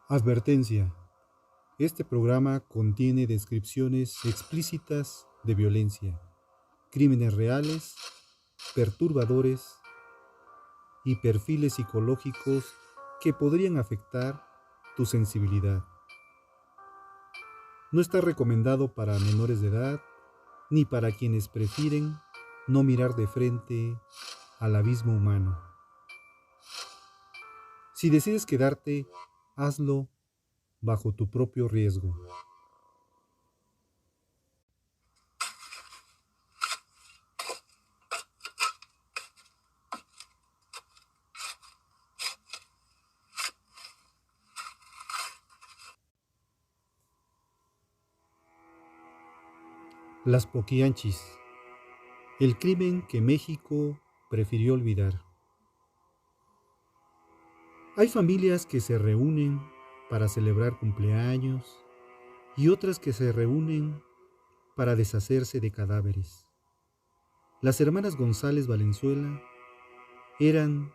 Advertencia. Este programa contiene descripciones explícitas de violencia, crímenes reales, perturbadores y perfiles psicológicos que podrían afectar tu sensibilidad. No está recomendado para menores de edad ni para quienes prefieren no mirar de frente al abismo humano. Si decides quedarte, hazlo bajo tu propio riesgo. Las Poquianchis, el crimen que México prefirió olvidar. Hay familias que se reúnen para celebrar cumpleaños y otras que se reúnen para deshacerse de cadáveres. Las hermanas González Valenzuela eran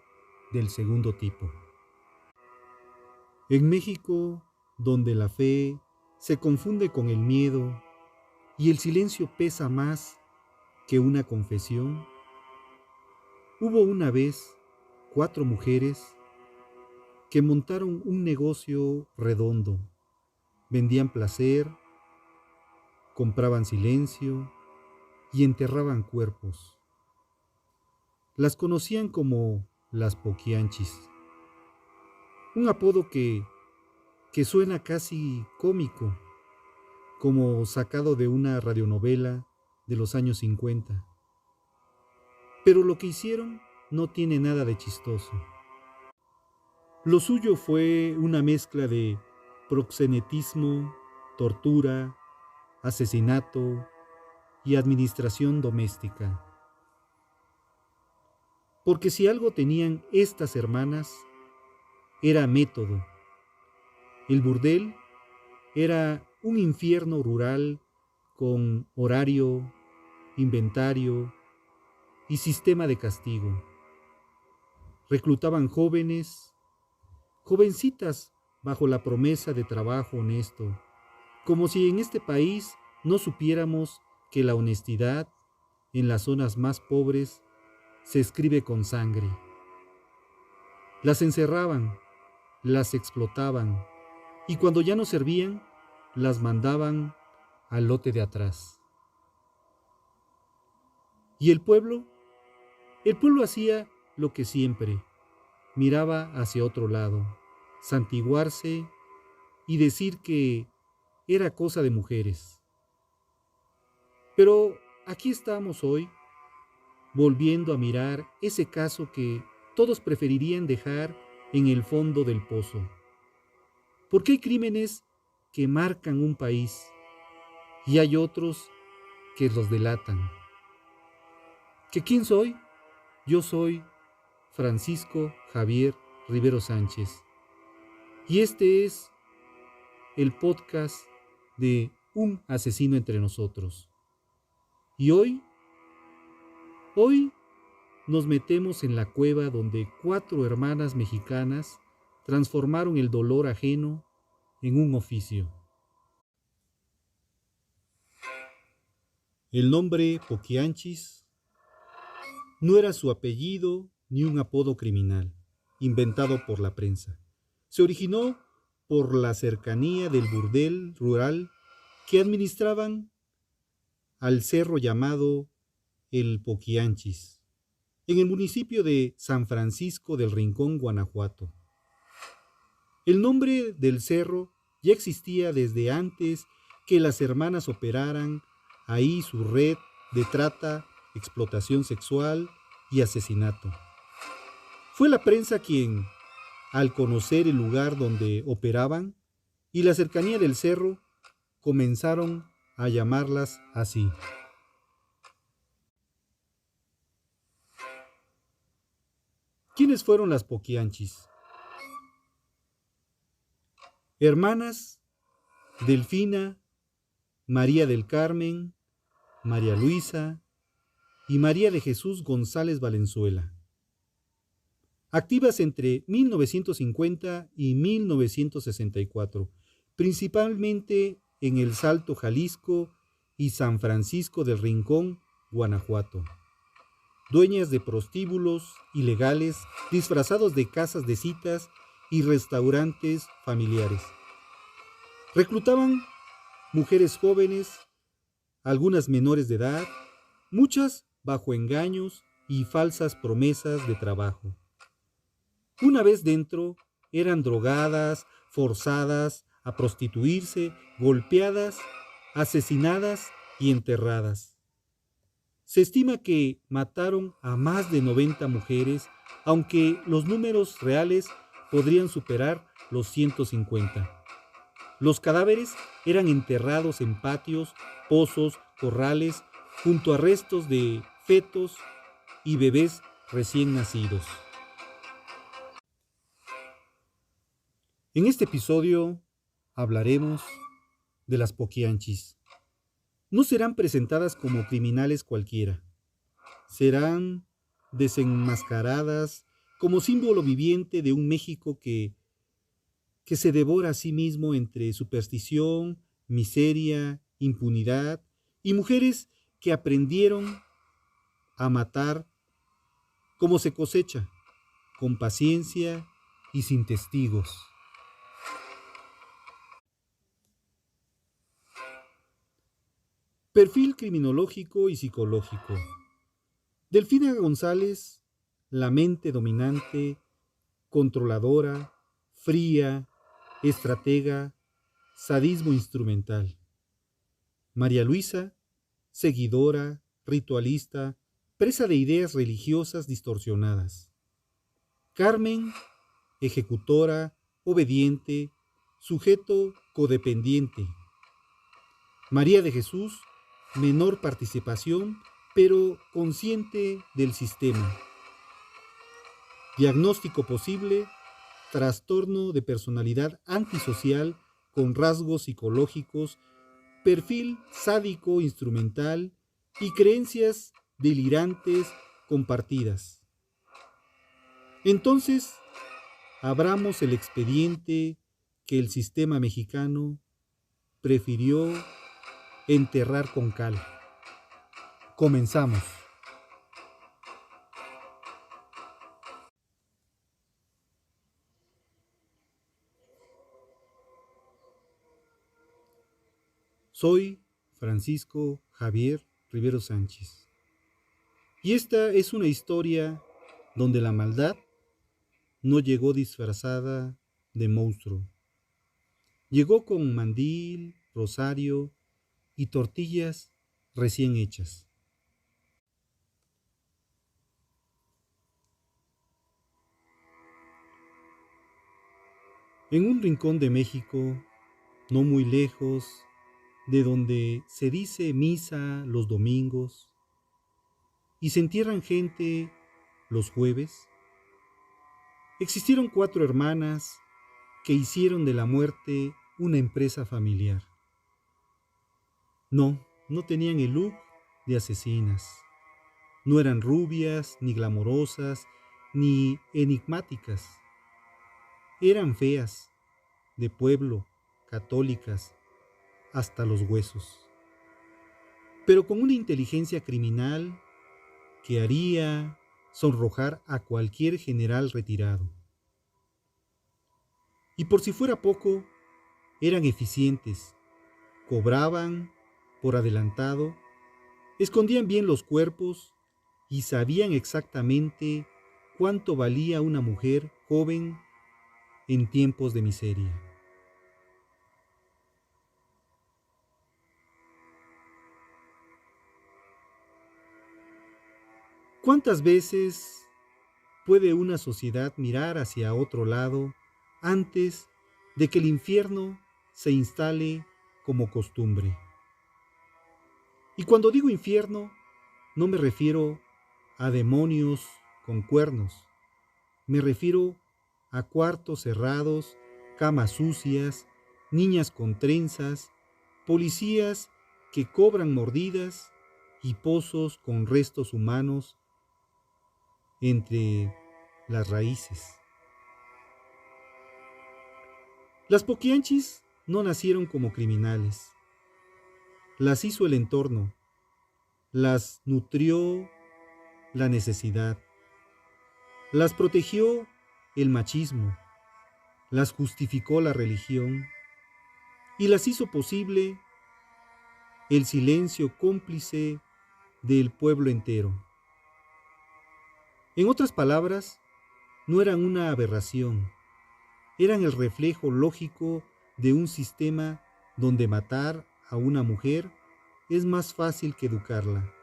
del segundo tipo. En México, donde la fe se confunde con el miedo y el silencio pesa más que una confesión, hubo una vez 4 mujeres que montaron un negocio redondo. Vendían placer, compraban silencio y enterraban cuerpos. Las conocían como las Poquianchis, un apodo que suena casi cómico, como sacado de una radionovela de los años 50. Pero lo que hicieron no tiene nada de chistoso. Lo suyo fue una mezcla de proxenetismo, tortura, asesinato y administración doméstica. Porque si algo tenían estas hermanas, era método. El burdel era un infierno rural con horario, inventario y sistema de castigo. Reclutaban jovencitas bajo la promesa de trabajo honesto, como si en este país no supiéramos que la honestidad en las zonas más pobres se escribe con sangre. Las encerraban, las explotaban y cuando ya no servían, las mandaban al lote de atrás. ¿Y el pueblo? El pueblo hacía lo que siempre, miraba hacia otro lado, santiguarse y decir que era cosa de mujeres. Pero aquí estamos hoy, volviendo a mirar ese caso que todos preferirían dejar en el fondo del pozo. Porque hay crímenes que marcan un país y hay otros que los delatan. ¿Que quién soy? Yo soy Francisco Javier Rivero Sánchez y este es el podcast de Un asesino entre nosotros. Y hoy nos metemos en la cueva donde 4 hermanas mexicanas transformaron el dolor ajeno en un oficio. El nombre Poquianchis no era su apellido ni un apodo criminal, inventado por la prensa. Se originó por la cercanía del burdel rural que administraban al cerro llamado El Poquianchis, en el municipio de San Francisco del Rincón, Guanajuato. El nombre del cerro ya existía desde antes que las hermanas operaran ahí su red de trata, explotación sexual y asesinato. Fue la prensa quien, al conocer el lugar donde operaban y la cercanía del cerro, comenzaron a llamarlas así. ¿Quiénes fueron las Poquianchis? Hermanas Delfina, María del Carmen, María Luisa y María de Jesús González Valenzuela. activas entre 1950 y 1964, principalmente en El Salto, Jalisco y San Francisco del Rincón, Guanajuato. Dueñas de prostíbulos ilegales disfrazados de casas de citas y restaurantes familiares. Reclutaban mujeres jóvenes, algunas menores de edad, muchas bajo engaños y falsas promesas de trabajo. Una vez dentro, eran drogadas, forzadas a prostituirse, golpeadas, asesinadas y enterradas. Se estima que mataron a más de 90 mujeres, aunque los números reales podrían superar los 150. Los cadáveres eran enterrados en patios, pozos, corrales, junto a restos de fetos y bebés recién nacidos. En este episodio hablaremos de las poquianchis. No serán presentadas como criminales cualquiera. Serán desenmascaradas como símbolo viviente de un México que se devora a sí mismo entre superstición, miseria, impunidad y mujeres que aprendieron a matar como se cosecha, con paciencia y sin testigos. Perfil criminológico y psicológico. Delfina González, la mente dominante, controladora, fría, estratega, sadismo instrumental. María Luisa, seguidora, ritualista, presa de ideas religiosas distorsionadas. Carmen, ejecutora, obediente, sujeto codependiente. María de Jesús, menor participación, pero consciente del sistema. Diagnóstico posible: trastorno de personalidad antisocial con rasgos psicológicos, perfil sádico instrumental y creencias delirantes compartidas. Entonces, abramos el expediente que el sistema mexicano prefirió enterrar con cal. Comenzamos. Soy Francisco Javier Rivero Sánchez. Y esta es una historia donde la maldad no llegó disfrazada de monstruo. Llegó con mandil, rosario y tortillas recién hechas. En un rincón de México, no muy lejos de donde se dice misa los domingos y se entierran gente los jueves, existieron 4 hermanas que hicieron de la muerte una empresa familiar. No tenían el look de asesinas. No eran rubias, ni glamorosas, ni enigmáticas. Eran feas, de pueblo, católicas, hasta los huesos. Pero con una inteligencia criminal que haría sonrojar a cualquier general retirado. Y por si fuera poco, eran eficientes, cobraban por adelantado, escondían bien los cuerpos y sabían exactamente cuánto valía una mujer joven en tiempos de miseria. ¿Cuántas veces puede una sociedad mirar hacia otro lado antes de que el infierno se instale como costumbre? Y cuando digo infierno, no me refiero a demonios con cuernos. Me refiero a cuartos cerrados, camas sucias, niñas con trenzas, policías que cobran mordidas y pozos con restos humanos entre las raíces. Las poquianchis no nacieron como criminales. Las hizo el entorno, las nutrió la necesidad, las protegió el machismo, las justificó la religión y las hizo posible el silencio cómplice del pueblo entero. En otras palabras, no eran una aberración, eran el reflejo lógico de un sistema donde matar a una mujer es más fácil que educarla,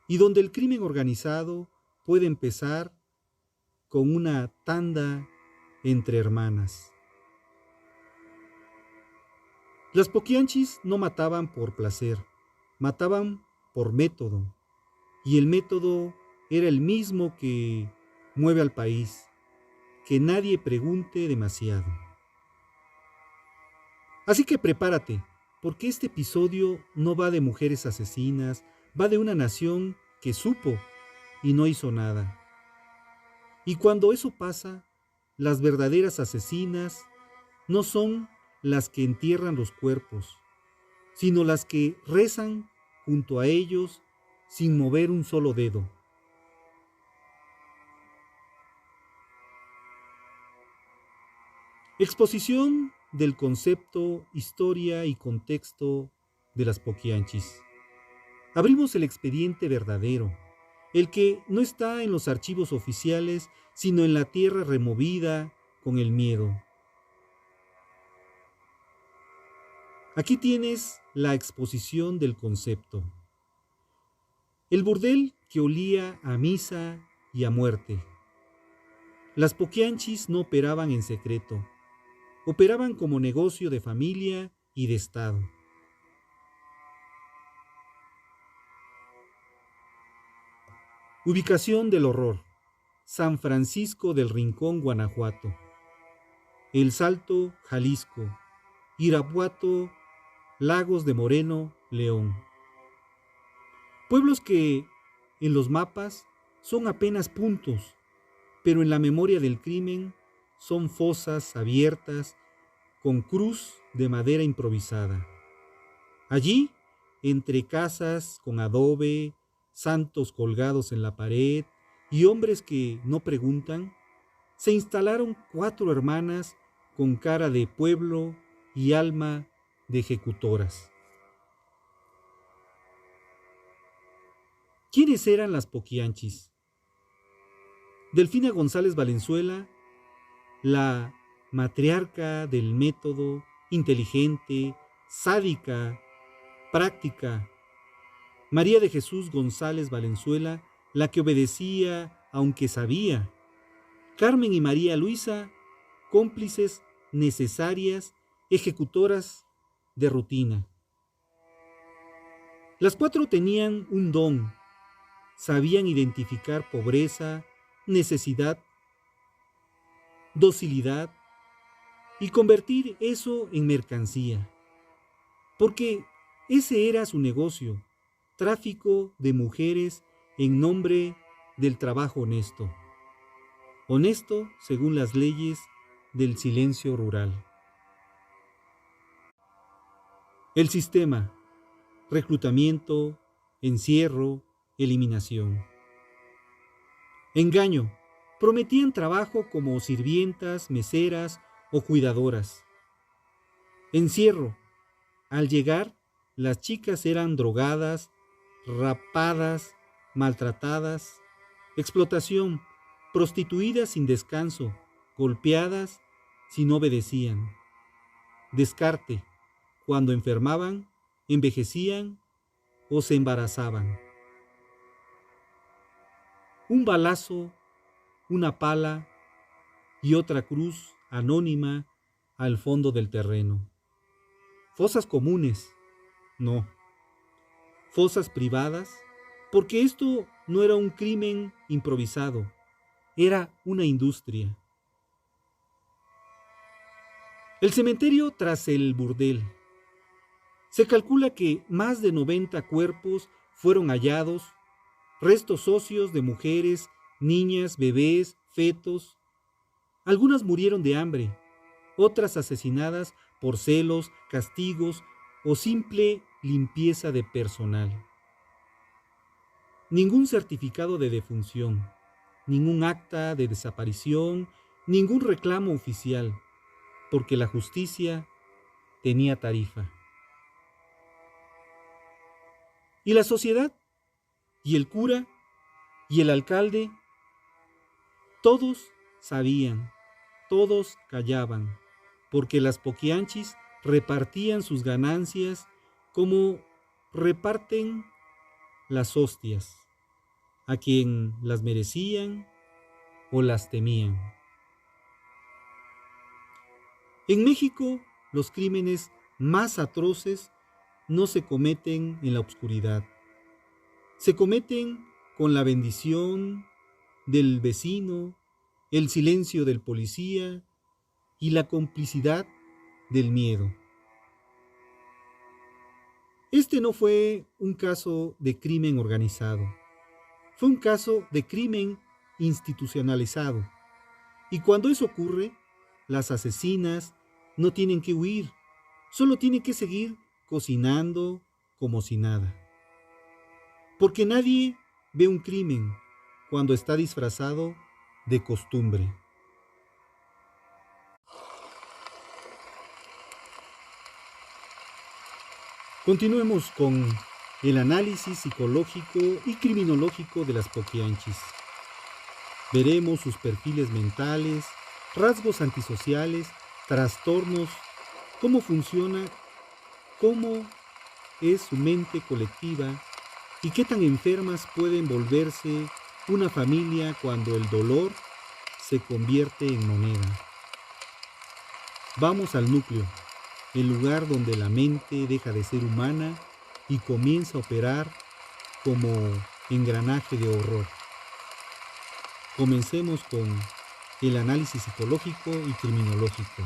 y donde el crimen organizado puede empezar con una tanda entre hermanas. Las poquianchis no mataban por placer, mataban por método, y el método era el mismo que mueve al país, que nadie pregunte demasiado. Así que prepárate, porque este episodio no va de mujeres asesinas, va de una nación que supo y no hizo nada. Y cuando eso pasa, las verdaderas asesinas no son las que entierran los cuerpos, sino las que rezan junto a ellos sin mover un solo dedo. Exposición del concepto, historia y contexto de las poquianchis. Abrimos el expediente verdadero, el que no está en los archivos oficiales, sino en la tierra removida con el miedo. Aquí tienes la exposición del concepto. El burdel que olía a misa y a muerte. Las poquianchis no operaban en secreto. Operaban como negocio de familia y de Estado. Ubicación del horror. San Francisco del Rincón, Guanajuato. El Salto, Jalisco. Irapuato, Lagos de Moreno, León. Pueblos que en los mapas son apenas puntos, pero en la memoria del crimen son fosas abiertas con cruz de madera improvisada. Allí, entre casas con adobe, santos colgados en la pared y hombres que no preguntan, se instalaron 4 hermanas con cara de pueblo y alma de ejecutoras. ¿Quiénes eran las poquianchis? Delfina González Valenzuela, la matriarca del método, inteligente, sádica, práctica. María de Jesús González Valenzuela, la que obedecía aunque sabía. Carmen y María Luisa, cómplices necesarias, ejecutoras de rutina. Las 4 tenían un don, sabían identificar pobreza, necesidad, docilidad y convertir eso en mercancía. Porque ese era su negocio, tráfico de mujeres en nombre del trabajo honesto. Honesto según las leyes del silencio rural. El sistema: reclutamiento, encierro, eliminación. Engaño: prometían trabajo como sirvientas, meseras o cuidadoras. Encierro: al llegar, las chicas eran drogadas, rapadas, maltratadas. Explotación: prostituidas sin descanso, golpeadas si no obedecían. Descarte: cuando enfermaban, envejecían o se embarazaban. Un balazo, una pala y otra cruz anónima al fondo del terreno. Fosas comunes, no. Fosas privadas, porque esto no era un crimen improvisado, era una industria. El cementerio tras el burdel. Se calcula que más de 90 cuerpos fueron hallados, restos óseos de mujeres, niñas, bebés, fetos. Algunas murieron de hambre, otras asesinadas por celos, castigos o simple limpieza de personal. Ningún certificado de defunción, ningún acta de desaparición, ningún reclamo oficial, porque la justicia tenía tarifa. ¿Y la sociedad? ¿Y el cura? ¿Y el alcalde? Todos sabían, todos callaban, porque las poquianchis repartían sus ganancias como reparten las hostias, a quien las merecían o las temían. En México, los crímenes más atroces no se cometen en la oscuridad, se cometen con la bendición del vecino, el silencio del policía y la complicidad del miedo. Este no fue un caso de crimen organizado, fue un caso de crimen institucionalizado. Y cuando eso ocurre, las asesinas no tienen que huir, solo tienen que seguir cocinando como si nada. Porque nadie ve un crimen cuando está disfrazado de costumbre. Continuemos con el análisis psicológico y criminológico de las poquianchis. Veremos sus perfiles mentales, rasgos antisociales, trastornos, cómo funciona, cómo es su mente colectiva y qué tan enfermas pueden volverse una familia cuando el dolor se convierte en moneda. Vamos al núcleo, el lugar donde la mente deja de ser humana y comienza a operar como engranaje de horror. Comencemos con el análisis psicológico y criminológico.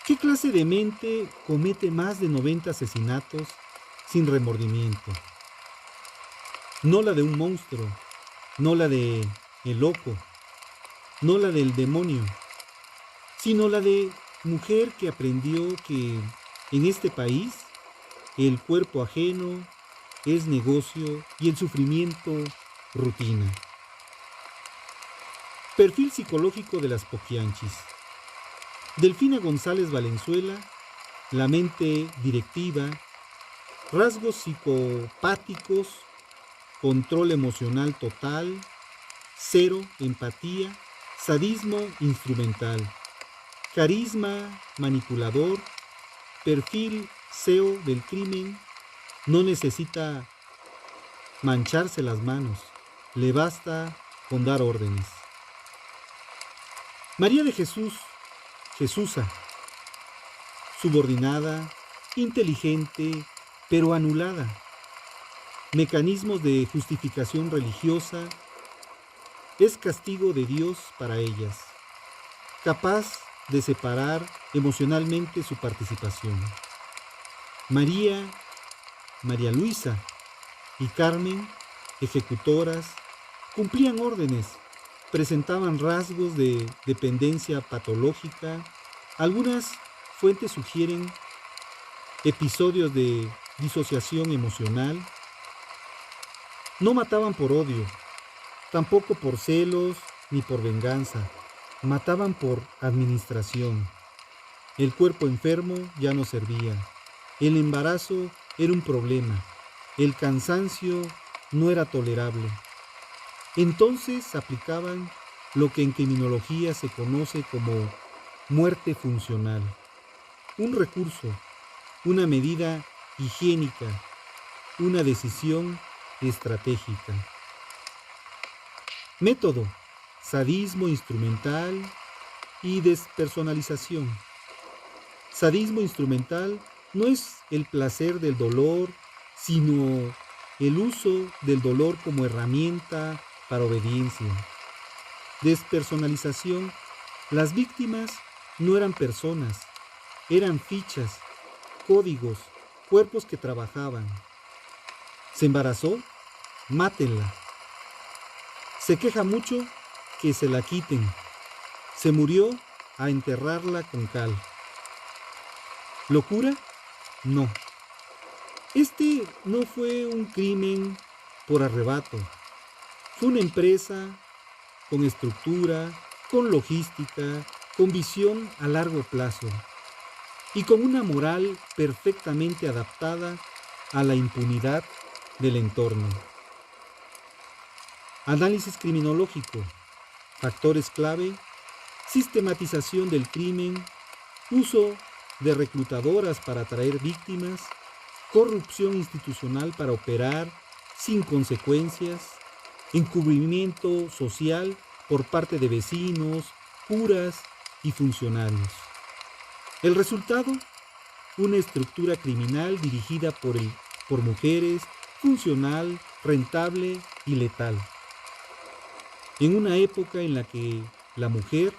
¿Qué clase de mente comete más de 90 asesinatos sin remordimiento? No la de un monstruo, no la de el loco, no la del demonio, sino la de mujer que aprendió que en este país el cuerpo ajeno es negocio y el sufrimiento rutina. Perfil psicológico de las poquianchis. Delfina González Valenzuela, la mente directiva, rasgos psicopáticos, control emocional total, cero empatía, sadismo instrumental, carisma manipulador, perfil CEO del crimen, no necesita mancharse las manos, le basta con dar órdenes. María de Jesús, Jesusa, subordinada, inteligente, pero anulada. Mecanismos de justificación religiosa, es castigo de Dios para ellas, capaz de separar emocionalmente su participación. María Luisa y Carmen, ejecutoras, cumplían órdenes, presentaban rasgos de dependencia patológica. Algunas fuentes sugieren episodios de disociación emocional. No mataban por odio, tampoco por celos ni por venganza. Mataban por administración. El cuerpo enfermo ya no servía. El embarazo era un problema. El cansancio no era tolerable. Entonces aplicaban lo que en criminología se conoce como muerte funcional. Un recurso, una medida higiénica, una decisión estratégica. Método: sadismo instrumental y despersonalización. Sadismo instrumental no es el placer del dolor, sino el uso del dolor como herramienta para obediencia. Despersonalización: las víctimas no eran personas, eran fichas, códigos, cuerpos que trabajaban. ¿Se embarazó? mátenla. Se queja mucho, que se la quiten. Se murió, a enterrarla con cal. ¿Locura? No. Este no fue un crimen por arrebato. Fue una empresa con estructura, con logística, con visión a largo plazo y con una moral perfectamente adaptada a la impunidad del entorno. Análisis criminológico, factores clave, sistematización del crimen, uso de reclutadoras para atraer víctimas, corrupción institucional para operar sin consecuencias, encubrimiento social por parte de vecinos, curas y funcionarios. El resultado, una estructura criminal dirigida por mujeres, funcional, rentable y letal. En una época en la que la mujer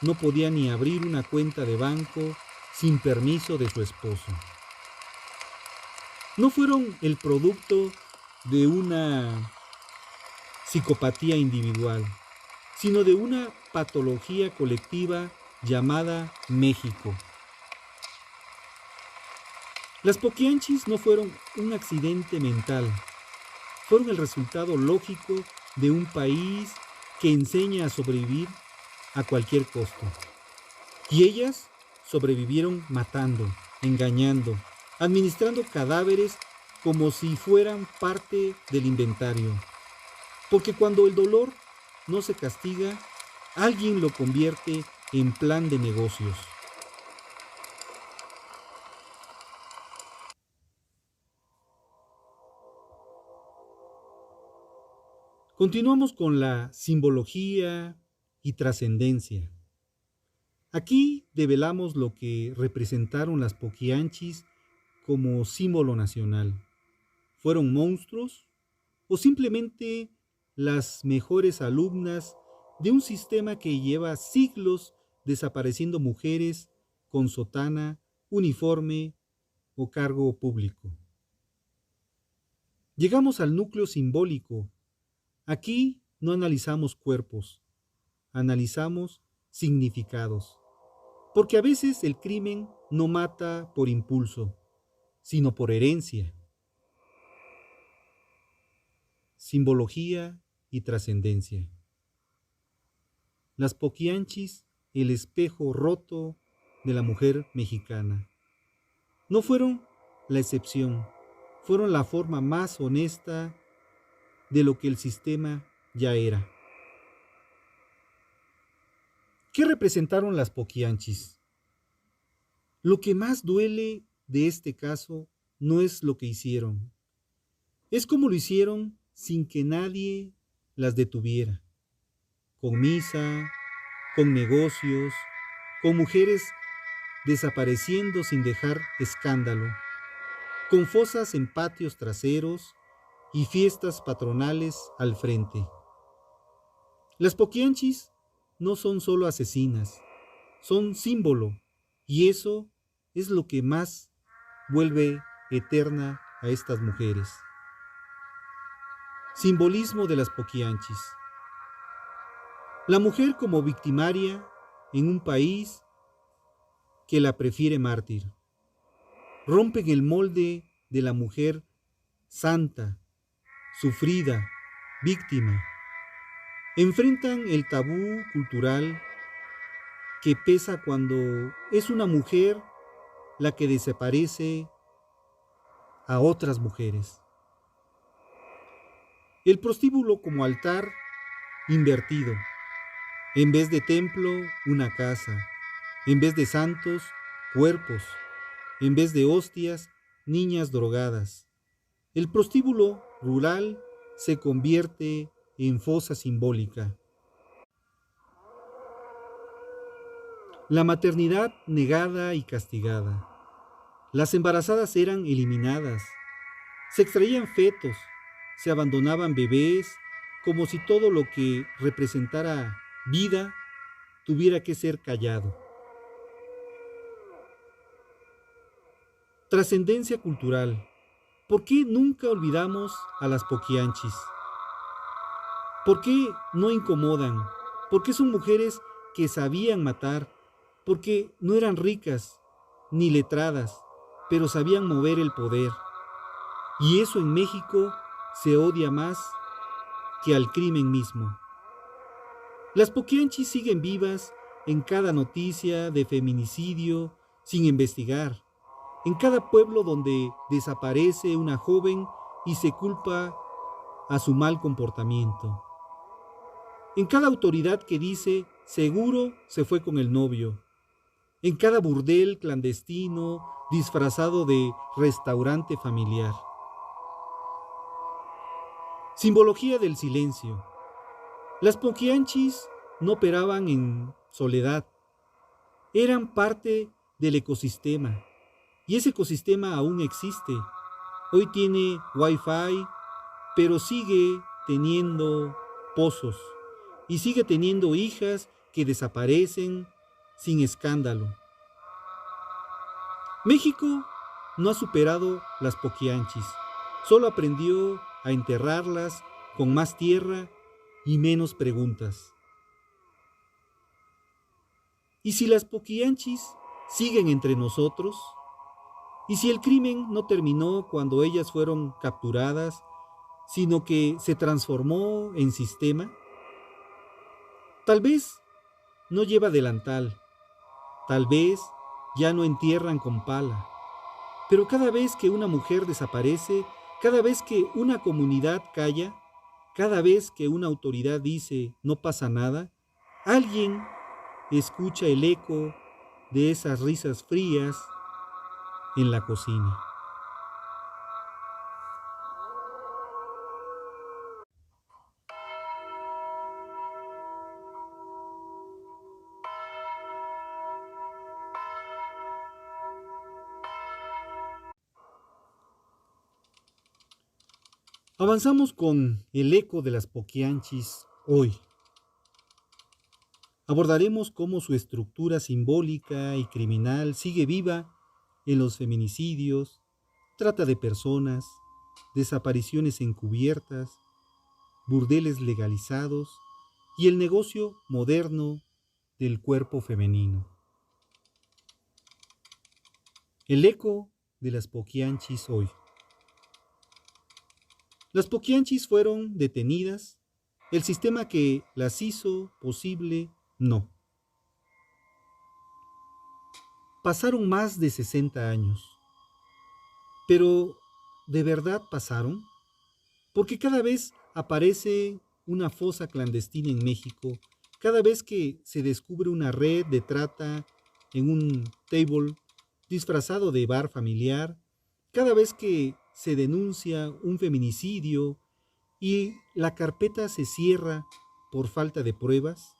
no podía ni abrir una cuenta de banco sin permiso de su esposo. No fueron el producto de una psicopatía individual, sino de una patología colectiva llamada México. Las Poquianchis no fueron un accidente mental, fueron el resultado lógico de un país que enseña a sobrevivir a cualquier costo. Y ellas sobrevivieron matando, engañando, administrando cadáveres como si fueran parte del inventario. Porque cuando el dolor no se castiga, alguien lo convierte en plan de negocios. Continuamos con la simbología y trascendencia. Aquí develamos lo que representaron las Poquianchis como símbolo nacional. ¿Fueron monstruos o simplemente las mejores alumnas de un sistema que lleva siglos desapareciendo mujeres con sotana, uniforme o cargo público? Llegamos al núcleo simbólico. Aquí no analizamos cuerpos, analizamos significados. Porque a veces el crimen no mata por impulso, sino por herencia, simbología y trascendencia. Las Poquianchis, el espejo roto de la mujer mexicana. No fueron la excepción, fueron la forma más honesta de lo que el sistema ya era. ¿Qué representaron las Poquianchis? Lo que más duele de este caso no es lo que hicieron, es como lo hicieron sin que nadie las detuviera, con misa, con negocios, con mujeres desapareciendo sin dejar escándalo, con fosas en patios traseros y fiestas patronales al frente. Las Poquianchis no son solo asesinas, son símbolo, y eso es lo que más vuelve eterna a estas mujeres. Simbolismo de las Poquianchis. La mujer como victimaria en un país que la prefiere mártir. Rompen el molde de la mujer santa, sufrida, víctima. Enfrentan el tabú cultural que pesa cuando es una mujer la que desaparece a otras mujeres. El prostíbulo como altar invertido. En vez de templo, una casa. En vez de santos, cuerpos. En vez de hostias, niñas drogadas. El prostíbulo rural se convierte en fosa simbólica. La maternidad negada y castigada. Las embarazadas eran eliminadas. Se extraían fetos, se abandonaban bebés, como si todo lo que representara vida tuviera que ser callado. Trascendencia cultural. ¿Por qué nunca olvidamos a las Poquianchis? ¿Por qué no incomodan? ¿Por qué son mujeres que sabían matar? Porque no eran ricas ni letradas, pero sabían mover el poder. Y eso en México se odia más que al crimen mismo. Las poquianchis siguen vivas en cada noticia de feminicidio sin investigar, en cada pueblo donde desaparece una joven y se culpa a su mal comportamiento, en cada autoridad que dice seguro se fue con el novio, en cada burdel clandestino disfrazado de restaurante familiar. Simbología del silencio. Las poquianchis no operaban en soledad, eran parte del ecosistema y ese ecosistema aún existe. Hoy tiene wifi, pero sigue teniendo pozos y sigue teniendo hijas que desaparecen sin escándalo. México no ha superado las poquianchis, solo aprendió a enterrarlas con más tierra y menos preguntas. ¿Y si las poquianchis siguen entre nosotros? ¿Y si el crimen no terminó cuando ellas fueron capturadas, sino que se transformó en sistema? Tal vez no lleva delantal, tal vez ya no entierran con pala, pero cada vez que una mujer desaparece, cada vez que una comunidad calla, cada vez que una autoridad dice no pasa nada, alguien escucha el eco de esas risas frías en la cocina. Avanzamos con el eco de las poquianchis hoy. Abordaremos cómo su estructura simbólica y criminal sigue viva en los feminicidios, trata de personas, desapariciones encubiertas, burdeles legalizados y el negocio moderno del cuerpo femenino. El eco de las poquianchis hoy. Las poquianchis fueron detenidas, el sistema que las hizo posible no. Pasaron más de 60 años, pero ¿de verdad pasaron? Porque cada vez aparece una fosa clandestina en México, cada vez que se descubre una red de trata en un table disfrazado de bar familiar, cada vez que se denuncia un feminicidio y la carpeta se cierra por falta de pruebas,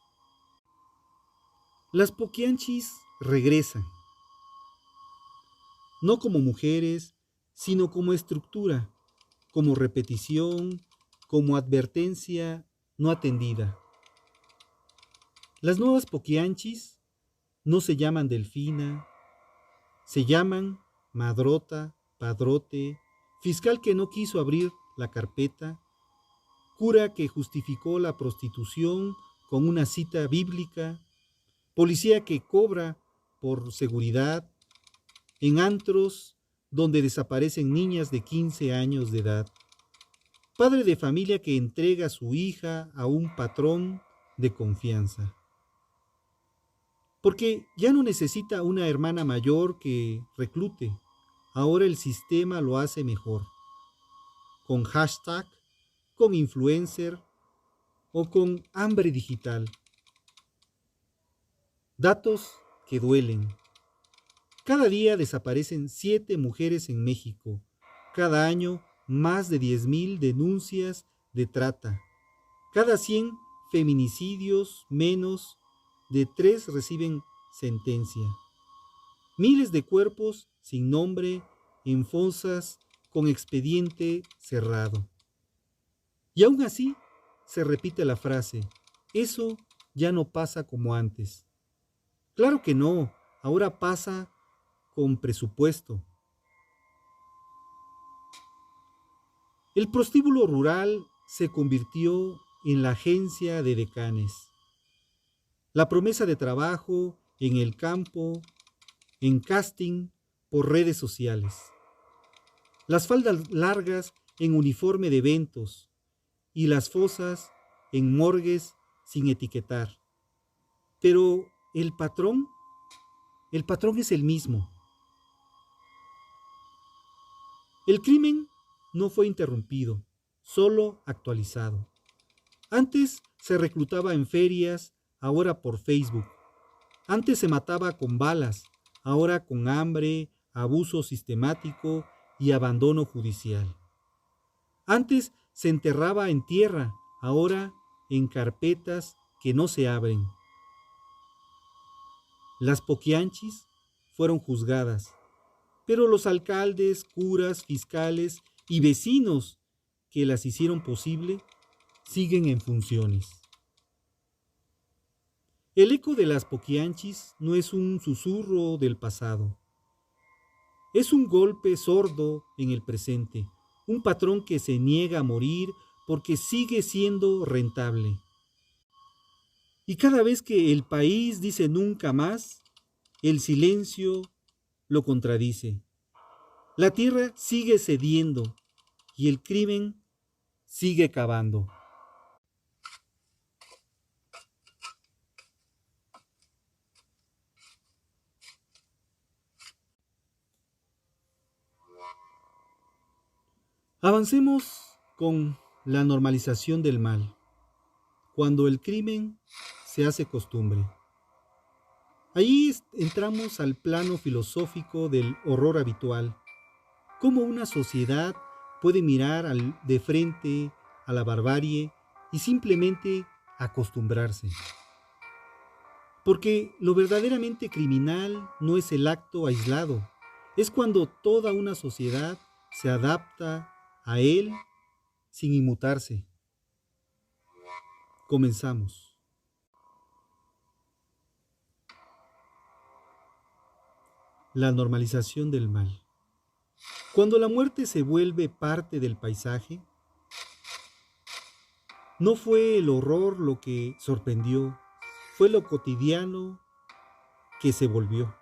las poquianchis regresan, no como mujeres, sino como estructura, como repetición, como advertencia no atendida. Las nuevas poquianchis no se llaman Delfina, se llaman Madrota, Padrote, fiscal que no quiso abrir la carpeta, cura que justificó la prostitución con una cita bíblica, policía que cobra por seguridad, en antros donde desaparecen niñas de 15 años de edad, padre de familia que entrega a su hija a un patrón de confianza. Porque ya no necesita una hermana mayor que reclute, ahora el sistema lo hace mejor, con hashtag, con influencer o con hambre digital. Datos que duelen. Cada día desaparecen 7 mujeres en México. Cada año más de 10,000 denuncias de trata. Cada 100 feminicidios menos de 3 reciben sentencia. Miles de cuerpos sin nombre en fosas con expediente cerrado. Y aún así se repite la frase, eso ya no pasa como antes. Claro que no, ahora pasa con presupuesto. El prostíbulo rural se convirtió en la agencia de decanes, la promesa de trabajo en el campo, en casting por redes sociales, las faldas largas en uniforme de eventos y las fosas en morgues sin etiquetar. Pero el patrón es el mismo. El crimen no fue interrumpido, solo actualizado. Antes se reclutaba en ferias, ahora por Facebook. Antes se mataba con balas, ahora con hambre, abuso sistemático y abandono judicial. Antes se enterraba en tierra, ahora en carpetas que no se abren. Las poquianchis fueron juzgadas, pero los alcaldes, curas, fiscales y vecinos que las hicieron posible siguen en funciones. El eco de las poquianchis no es un susurro del pasado, es un golpe sordo en el presente, un patrón que se niega a morir porque sigue siendo rentable. Y cada vez que el país dice nunca más, el silencio lo contradice. La tierra sigue cediendo y el crimen sigue cavando. Avancemos con la normalización del mal, cuando el crimen se hace costumbre. Allí entramos al plano filosófico del horror habitual, cómo una sociedad puede mirar de frente a la barbarie y simplemente acostumbrarse. Porque lo verdaderamente criminal no es el acto aislado, es cuando toda una sociedad se adapta a él sin inmutarse. Comenzamos. La normalización del mal. Cuando la muerte se vuelve parte del paisaje, no fue el horror lo que sorprendió, fue lo cotidiano que se volvió.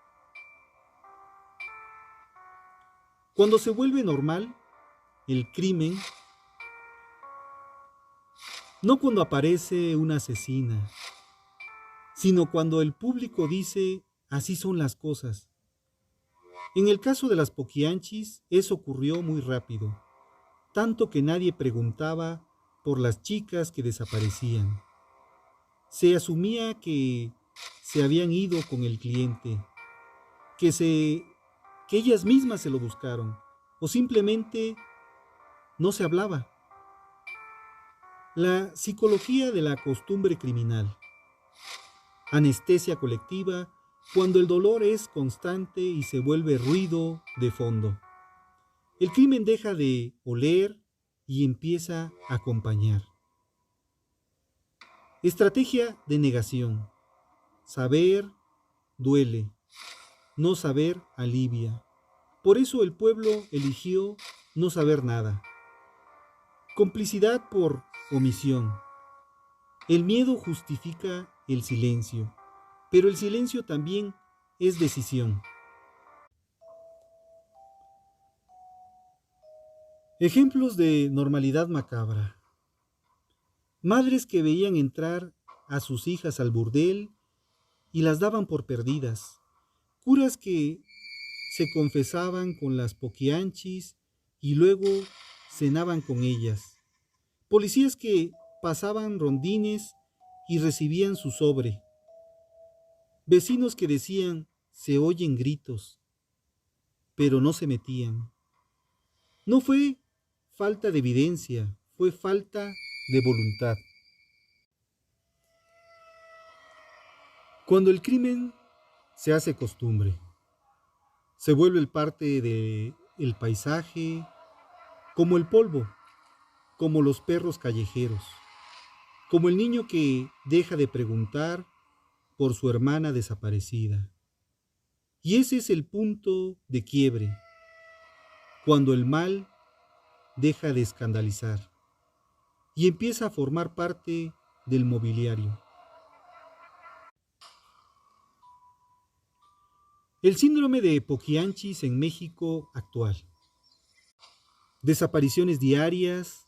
Cuando se vuelve normal, el crimen, no cuando aparece una asesina, sino cuando el público dice, así son las cosas. En el caso de las poquianchis, eso ocurrió muy rápido, tanto que nadie preguntaba por las chicas que desaparecían. Se asumía que se habían ido con el cliente, que ellas mismas se lo buscaron, o simplemente no se hablaba. La psicología de la costumbre criminal. Anestesia colectiva cuando el dolor es constante y se vuelve ruido de fondo. El crimen deja de oler y empieza a acompañar. Estrategia de negación. Saber duele, no saber alivia. Por eso el pueblo eligió no saber nada. Complicidad por omisión. El miedo justifica el silencio, pero el silencio también es decisión. Ejemplos de normalidad macabra. Madres que veían entrar a sus hijas al burdel y las daban por perdidas. Curas que se confesaban con las poquianchis y luego cenaban con ellas. Policías que pasaban rondines y recibían su sobre. Vecinos que decían, se oyen gritos, pero no se metían. No fue falta de evidencia, fue falta de voluntad. Cuando el crimen se hace costumbre, se vuelve parte del paisaje, como el polvo, como los perros callejeros, como el niño que deja de preguntar por su hermana desaparecida. Y ese es el punto de quiebre, cuando el mal deja de escandalizar. y empieza a formar parte del mobiliario. El síndrome de Poquianchis en México actual. Desapariciones diarias,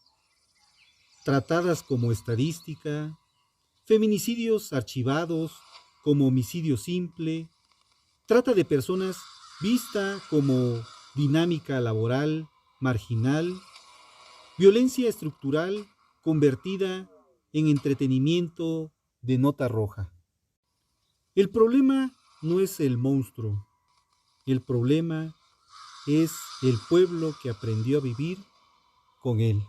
tratadas como estadística, feminicidios archivados como homicidio simple, trata de personas vista como dinámica laboral marginal, violencia estructural convertida en entretenimiento de nota roja. El problema no es el monstruo, el problema es el pueblo que aprendió a vivir con él.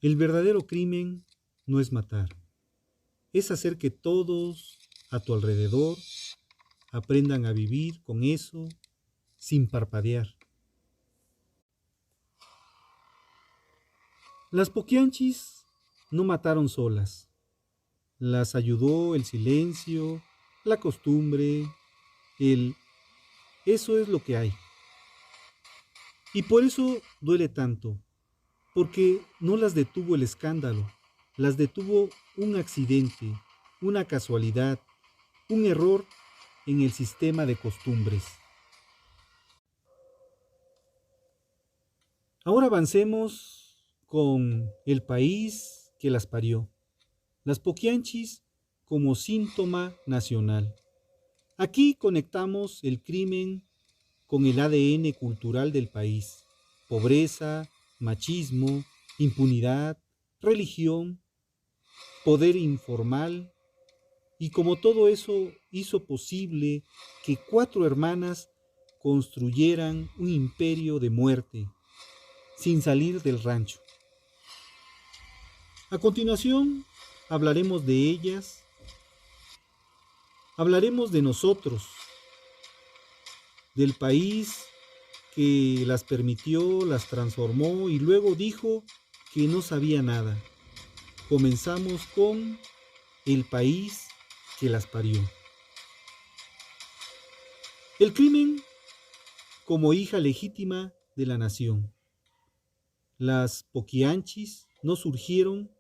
El verdadero crimen no es matar, es hacer que todos a tu alrededor aprendan a vivir con eso sin parpadear. Las Poquianchis no mataron solas, las ayudó el silencio, la costumbre, el eso es lo que hay. Y por eso duele tanto, porque no las detuvo el escándalo, las detuvo un accidente, una casualidad, un error en el sistema de costumbres. Ahora avancemos con el país que las parió, las Poquianchis como síntoma nacional. Aquí conectamos el crimen con el ADN cultural del país: pobreza, machismo, impunidad, religión, poder informal, y como todo eso hizo posible que 4 hermanas construyeran un imperio de muerte sin salir del rancho. A continuación hablaremos de ellas, hablaremos de nosotros, del país que las permitió, las transformó y luego dijo que no sabía nada. Comenzamos con el país que las parió. El crimen como hija legítima de la nación. Las Poquianchis no surgieron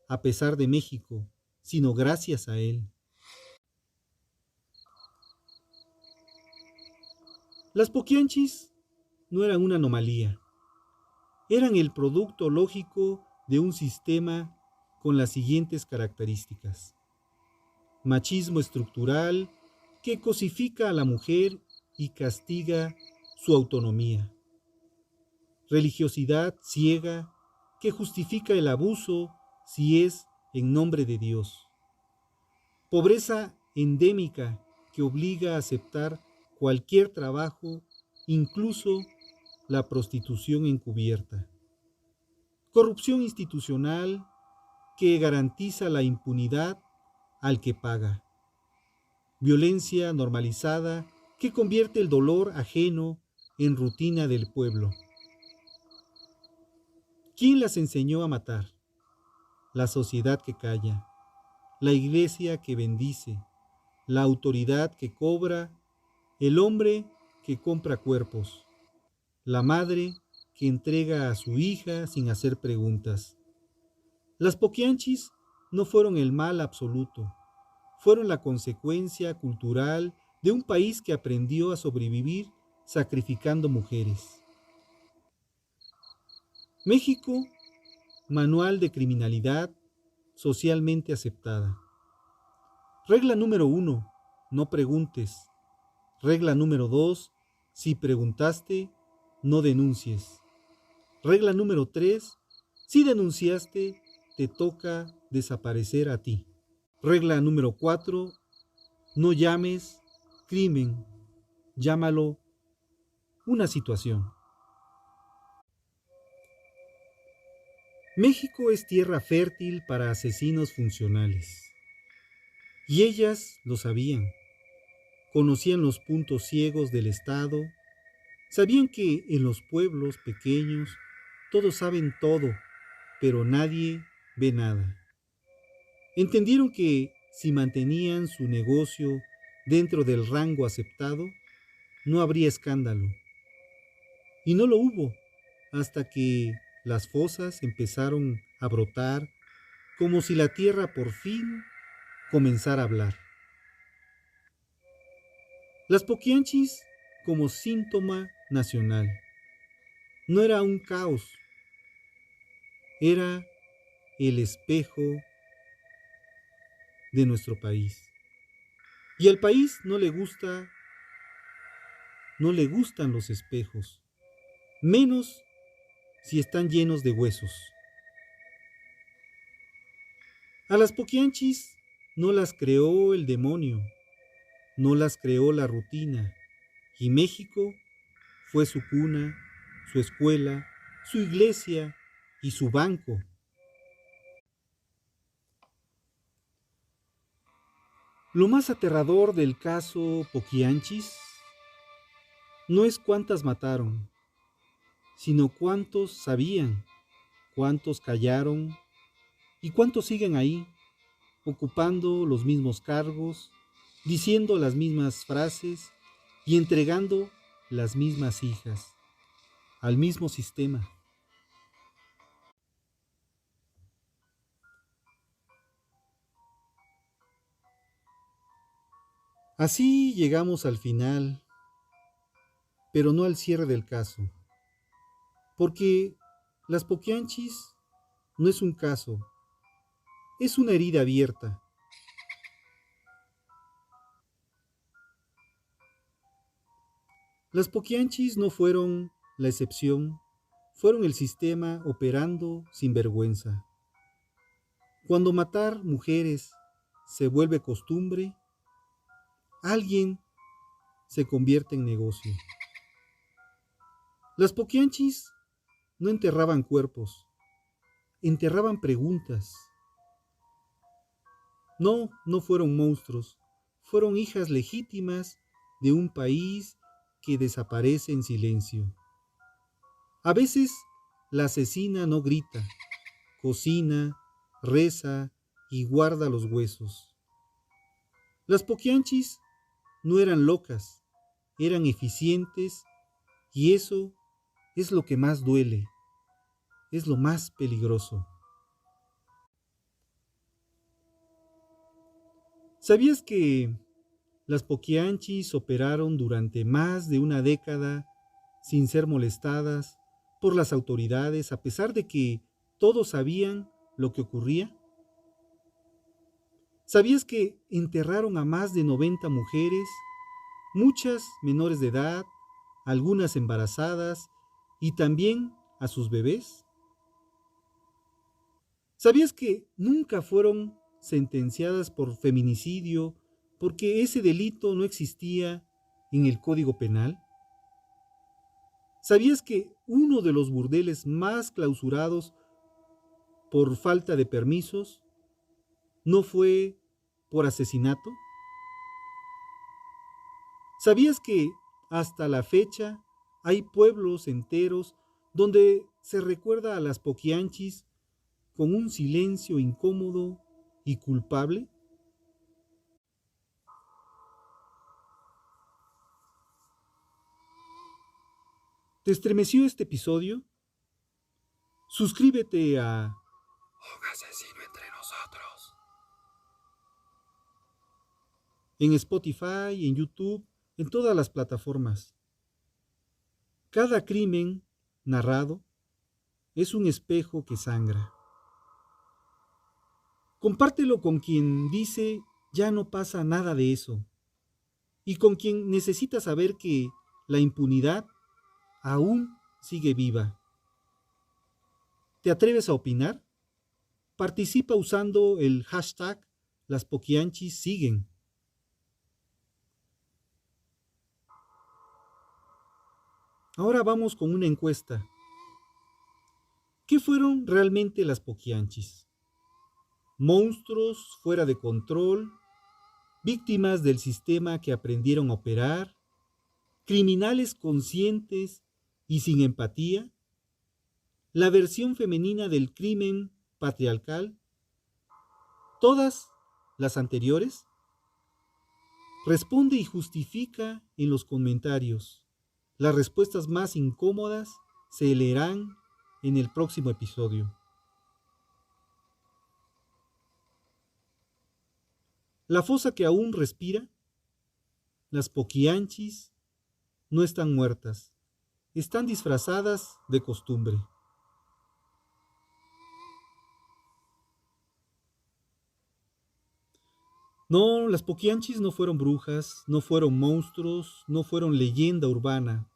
a pesar de México, sino gracias a él. Las Poquianchis no eran una anomalía, eran el producto lógico de un sistema con las siguientes características: machismo estructural que cosifica a la mujer y castiga su autonomía; religiosidad ciega que justifica el abuso si es en nombre de Dios; pobreza endémica que obliga a aceptar cualquier trabajo, incluso la prostitución encubierta; corrupción institucional que garantiza la impunidad al que paga; violencia normalizada que convierte el dolor ajeno en rutina del pueblo. ¿Quién las enseñó a matar? La sociedad que calla, la iglesia que bendice, la autoridad que cobra, el hombre que compra cuerpos, la madre que entrega a su hija sin hacer preguntas. Las Poquianchis no fueron el mal absoluto, fueron la consecuencia cultural de un país que aprendió a sobrevivir sacrificando mujeres. México, manual de criminalidad socialmente aceptada. Regla número 1, no preguntes. Regla número 2, si preguntaste, no denuncies. Regla número 3, si denunciaste, te toca desaparecer a ti. Regla número 4, no llames crimen, llámalo una situación. México es tierra fértil para asesinos funcionales. Y ellas lo sabían. Conocían los puntos ciegos del Estado. Sabían que en los pueblos pequeños todos saben todo, pero nadie ve nada. Entendieron que si mantenían su negocio dentro del rango aceptado, no habría escándalo. Y no lo hubo hasta que las fosas empezaron a brotar como si la tierra por fin comenzara a hablar. Las Poquianchis como síntoma nacional. No era un caos, era el espejo de nuestro país. Y al país no le gustan los espejos, menos si están llenos de huesos. A las Poquianchis no las creó el demonio, no las creó la rutina, y México fue su cuna, su escuela, su iglesia y su banco. Lo más aterrador del caso Poquianchis no es cuántas mataron, sino cuántos sabían, cuántos callaron y cuántos siguen ahí, ocupando los mismos cargos, diciendo las mismas frases y entregando las mismas hijas al mismo sistema. Así llegamos al final, pero no al cierre del caso, porque las Poquianchis no es un caso, es una herida abierta. Las Poquianchis no fueron la excepción, fueron el sistema operando sin vergüenza. Cuando matar mujeres se vuelve costumbre, alguien se convierte en negocio. Las Poquianchis no enterraban cuerpos, enterraban preguntas. No, no fueron monstruos, fueron hijas legítimas de un país que desaparece en silencio. A veces la asesina no grita, cocina, reza y guarda los huesos. Las Poquianchis no eran locas, eran eficientes y eso es lo que más duele, es lo más peligroso. ¿Sabías que las Poquianchis operaron durante más de una década sin ser molestadas por las autoridades a pesar de que todos sabían lo que ocurría? ¿Sabías que enterraron a más de 90 mujeres, muchas menores de edad, algunas embarazadas y también a sus bebés? ¿Sabías que nunca fueron sentenciadas por feminicidio porque ese delito no existía en el Código Penal? ¿Sabías que uno de los burdeles más clausurados por falta de permisos no fue por asesinato? ¿Sabías que hasta la fecha hay pueblos enteros donde se recuerda a las Poquianchis con un silencio incómodo y culpable? ¿Te estremeció este episodio? Suscríbete a Un asesino entre nosotros en Spotify, en YouTube, en todas las plataformas. Cada crimen narrado es un espejo que sangra. Compártelo con quien dice ya no pasa nada de eso y con quien necesita saber que la impunidad aún sigue viva. ¿Te atreves a opinar? Participa usando el hashtag Las Poquianchis siguen. Ahora vamos con una encuesta. ¿Qué fueron realmente las Poquianchis? ¿Monstruos fuera de control? ¿Víctimas del sistema que aprendieron a operar? ¿Criminales conscientes y sin empatía? ¿La versión femenina del crimen patriarcal? ¿Todas las anteriores? Responde y justifica en los comentarios. Las respuestas más incómodas se leerán en el próximo episodio. La fosa que aún respira, las poquianchis, no están muertas, están disfrazadas de costumbre. No, las poquianchis no fueron brujas, no fueron monstruos, no fueron leyenda urbana.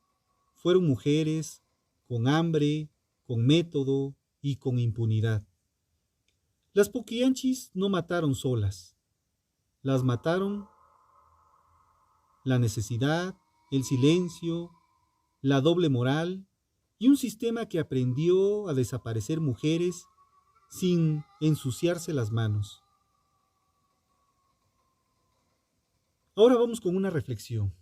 Fueron mujeres con hambre, con método y con impunidad. Las poquianchis no mataron solas, las mataron la necesidad, el silencio, la doble moral y un sistema que aprendió a desaparecer mujeres sin ensuciarse las manos. Ahora vamos con una reflexión.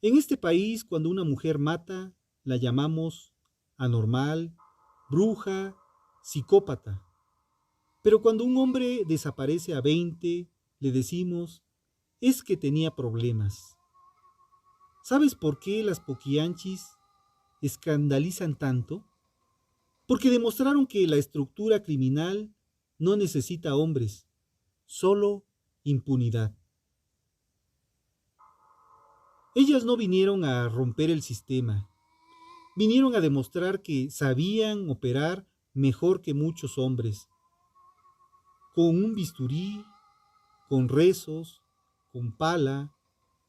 En este país, cuando una mujer mata, la llamamos anormal, bruja, psicópata. Pero cuando un hombre desaparece a 20, le decimos, es que tenía problemas. ¿Sabes por qué las poquianchis escandalizan tanto? Porque demostraron que la estructura criminal no necesita hombres, solo impunidad. Ellas no vinieron a romper el sistema, vinieron a demostrar que sabían operar mejor que muchos hombres, con un bisturí, con rezos, con pala,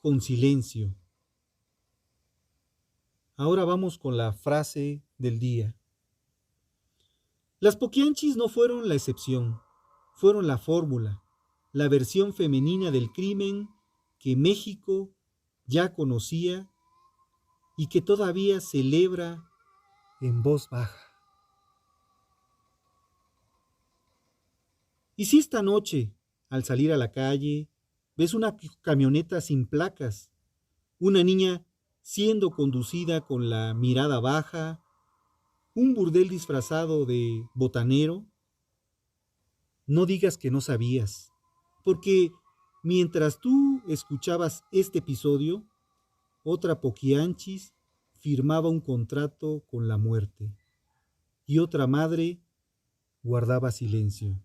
con silencio. Ahora vamos con la frase del día. Las poquianchis no fueron la excepción, fueron la fórmula, la versión femenina del crimen que México ya conocía y que todavía celebra en voz baja. ¿Y si esta noche, al salir a la calle, ves una camioneta sin placas, una niña siendo conducida con la mirada baja, un burdel disfrazado de botanero? No digas que no sabías, porque mientras tú escuchabas este episodio, otra poquianchis firmaba un contrato con la muerte y otra madre guardaba silencio.